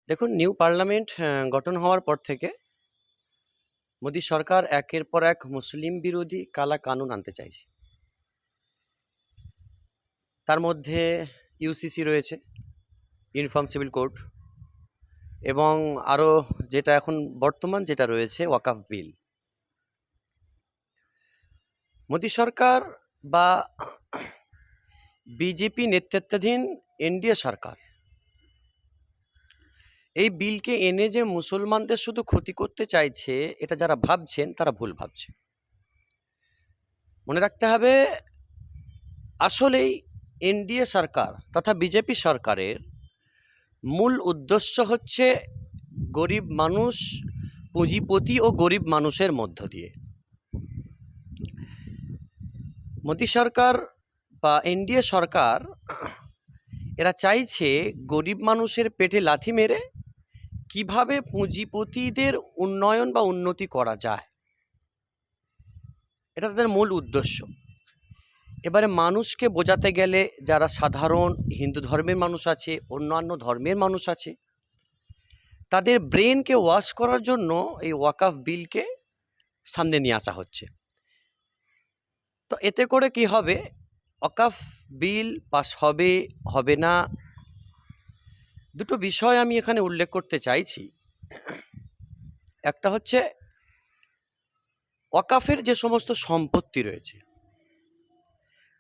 দেখুন, new parliament গঠন হওয়ার পর থেকে মোদী সরকার একের পর এক মুসলিম বিরোধী কালা কানুন আনতে চাইছে। তার মধ্যে ইউসিসি রয়েছে, ইউনিফর্ম সিভিল কোড, এবং আরও যেটা এখন বর্তমান যেটা রয়েছে ওয়াকাফ বিল। মোদী সরকার বা বিজেপি নেতৃত্বাধীন এনডিএ সরকার এই বিলকে এনে যে মুসলমানদের শুধু ক্ষতি করতে চাইছে, এটা যারা ভাবছেন তারা ভুল ভাবছে। মনে রাখতে হবে, আসলেই এনডিএ সরকার তথা বিজেপি সরকারের মূল উদ্দেশ্য হচ্ছে গরিব মানুষ, পুঁজিপতি ও গরিব মানুষের মধ্য দিয়ে। মোদী সরকার বা এনডিএ সরকার এরা চাইছে গরিব মানুষের পেটে লাথি মেরে কিভাবে পুঁজিপতিদের উন্নয়ন বা উন্নতি করা যায়, এটা তাদের মূল উদ্দেশ্য। এবারে মানুষকে বোঝাতে গেলে যারা সাধারণ হিন্দু ধর্মের মানুষ আছে, অন্যান্য ধর্মের মানুষ আছে, তাদের ব্রেনকে ওয়াশ করার জন্য এই ওয়াকাফ বিলকে সামনে নিয়ে আসা হচ্ছে। তো এতে করে কি হবে, ওয়াকাফ বিল পাস হবে হবে না, দুটো বিষয় আমি এখানে উল্লেখ করতে চাইছি। একটা হচ্ছে ওয়াকাফের যে সমস্ত সম্পত্তি রয়েছে,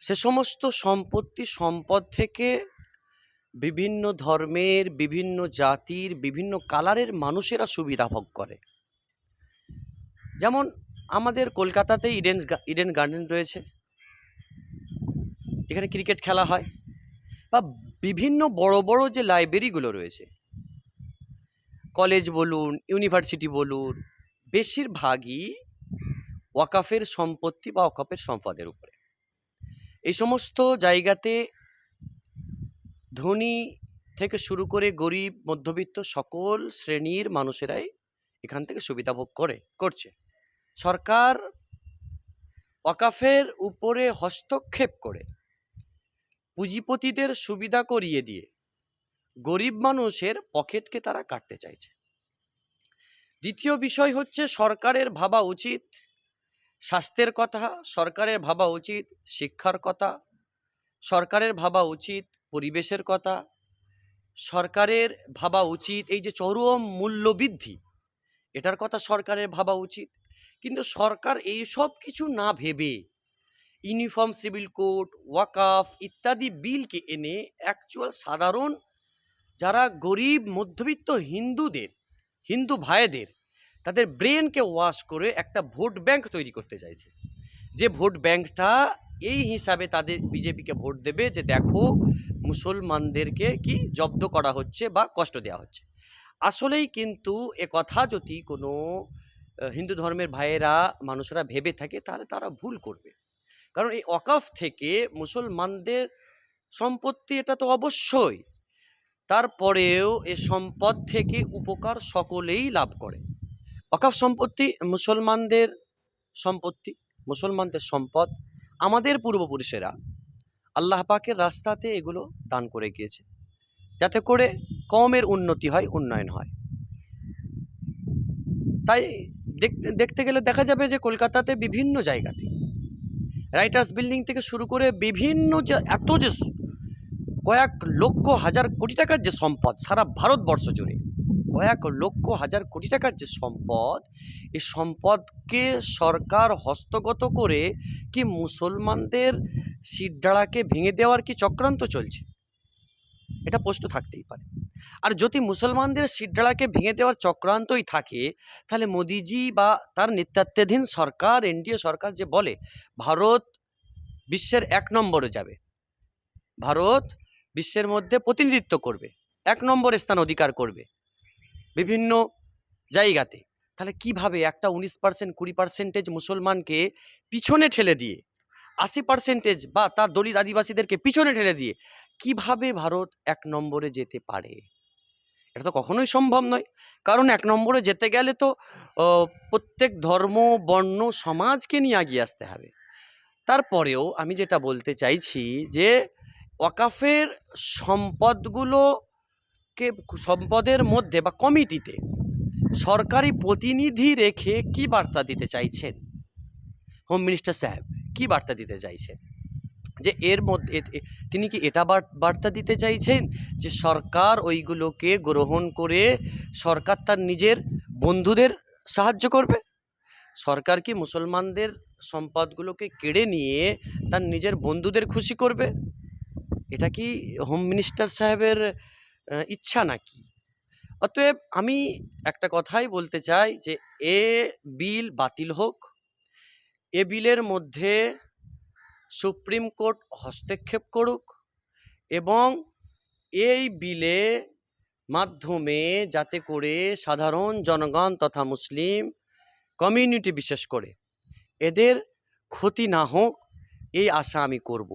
সে সমস্ত সম্পদ থেকে বিভিন্ন ধর্মের, বিভিন্ন জাতির, বিভিন্ন কালারের মানুষেরা সুবিধা ভোগ করে। যেমন আমাদের কলকাতাতে ইডেন গার্ডেন রয়েছে, যেখানে ক্রিকেট খেলা হয়, বা বিভিন্ন বড় বড় যে লাইব্রেরিগুলো রয়েছে, কলেজ বলুন, ইউনিভার্সিটি বলুন, বেশিরভাগই ওয়াকাফের সম্পত্তি বা ওয়াকাফের সম্পদের উপরে। এই সমস্ত জায়গাতে ধনী থেকে শুরু করে গরিব, মধ্যবিত্ত সকল শ্রেণীর মানুষেরাই এখান থেকে সুবিধা ভোগ করছে। সরকার ওয়াকাফের উপরে হস্তক্ষেপ করে পুঁজিপতিদের সুবিধা করিয়ে দিয়ে গরিব মানুষের পকেটকে তারা কাটতে চাইছে। দ্বিতীয় বিষয় হচ্ছে, সরকারের ভাবা উচিত স্বাস্থ্যের কথা, সরকারের ভাবা উচিত শিক্ষার কথা, সরকারের ভাবা উচিত পরিবেশের কথা, সরকারের ভাবা উচিত এই যে চরম মূল্যবৃদ্ধি, এটার কথা সরকারের ভাবা উচিত। কিন্তু সরকার এই সব কিছু না ভেবে ইউনিফর্ম সিভিল কোড, ওয়াকাফ ইত্যাদি বিলকে এনে অ্যাকচুয়াল সাধারণ যারা গরিব মধ্যবিত্ত হিন্দু ভাইদের, তাদের ব্রেনকে ওয়াশ করে একটা ভোট ব্যাংক তৈরি করতে চাইছে। যে ভোট ব্যাংকটা এই হিসাবে তাদের বিজেপিকে ভোট দেবে যে দেখো মুসলমানদেরকে কি জব্দ করা হচ্ছে বা কষ্ট দেওয়া হচ্ছে। আসলেই কিন্তু এ কথা যদি কোনো হিন্দু ধর্মের ভাইয়েরা, মানুষেরা ভেবে থাকে, তাহলে তারা ভুল করবে। কারণ এই ওয়াকাফ থেকে মুসলমানদের সম্পত্তি, এটা তো অবশ্যই, তারপরেও এ সম্পদ থেকে উপকার সকলেই লাভ করে। ওয়াকাফ সম্পত্তি মুসলমানদের সম্পত্তি, মুসলমানদের সম্পদ। আমাদের পূর্বপুরুষেরা আল্লাহ পাকের রাস্তাতে এগুলো দান করে গিয়েছে, যাতে করে কওমের উন্নতি হয়, উন্নয়ন হয়। তাই দেখতে গেলে দেখা যাবে যে কলকাতাতে বিভিন্ন জায়গাতে রাইটার্স বিল্ডিং থেকে শুরু করে বিভিন্ন যে কয়েক লক্ষ হাজার কোটি টাকার যে সম্পদ, সারা ভারতবর্ষ জুড়ে কয়েক লক্ষ হাজার কোটি টাকার যে সম্পদ, এই সম্পদকে সরকার হস্তগত করে কি মুসলমানদের শিরদাঁড়াকে ভেঙে দেওয়ার কি চক্রান্ত চলছে, এটা প্রশ্ন থাকতেই পারে। আর যদি মুসলমানদের শিরদাঁড়াকে ভেঙে দেওয়ার চক্রান্তই থাকে, তাহলে মোদিজি বা তার নেতৃত্বাধীন সরকার, এনডিএ সরকার যে বলে ভারত বিশ্বের 1 নম্বরে যাবে, ভারত বিশ্বের মধ্যে প্রতিনিধিত্ব করবে, 1 নম্বর স্থান অধিকার করবে বিভিন্ন জায়গাতে, তাহলে কিভাবে একটা 19% 20% মুসলমানকে পিছনে ঠেলে দিয়ে 80% বা তার দলিত আদিবাসীদেরকে পিছনে ঠেলে দিয়ে কিভাবে ভারত 1 নম্বরে যেতে পারে? এটা তো কখনোই সম্ভব নয়। কারণ 1 নম্বরে যেতে গেলে তো প্রত্যেক ধর্ম, বর্ণ, সমাজকে নিয়ে এগিয়ে আসতে হবে। তারপরেও আমি যেটা বলতে চাইছি যে ওয়াকাফের সম্পদগুলো কে সম্পদের মধ্যে বা কমিটিতে সরকারি প্রতিনিধি রেখে কি বার্তা দিতে চাইছেন হোম মিনিস্টার সাহেব? কি বার্তা দিতে চাইছেন? যে এর মধ্যে তিনি কি এটা বার্তা দিতে চাইছেন যে সরকার ওইগুলোকে গ্রহণ করে সরকার তার নিজের বন্ধুদের সাহায্য করবে? সরকার কি মুসলমানদের সম্পদগুলোকে কেড়ে নিয়ে তার নিজের বন্ধুদের খুশি করবে? এটা কি হোম মিনিস্টার সাহেবের ইচ্ছা নাকি? অতএব আমি একটা কথাই বলতে চাই যে এ বিল বাতিল হোক। এ বিলের মধ্যে সুপ্রিম কোর্ট হস্তক্ষেপ করুক এবং এই বিলে মাধ্যমে যাতে করে সাধারণ জনগণ তথা মুসলিম কমিউনিটি বিশেষ করে এদের ক্ষতি না হোক, এই আশা আমি করব।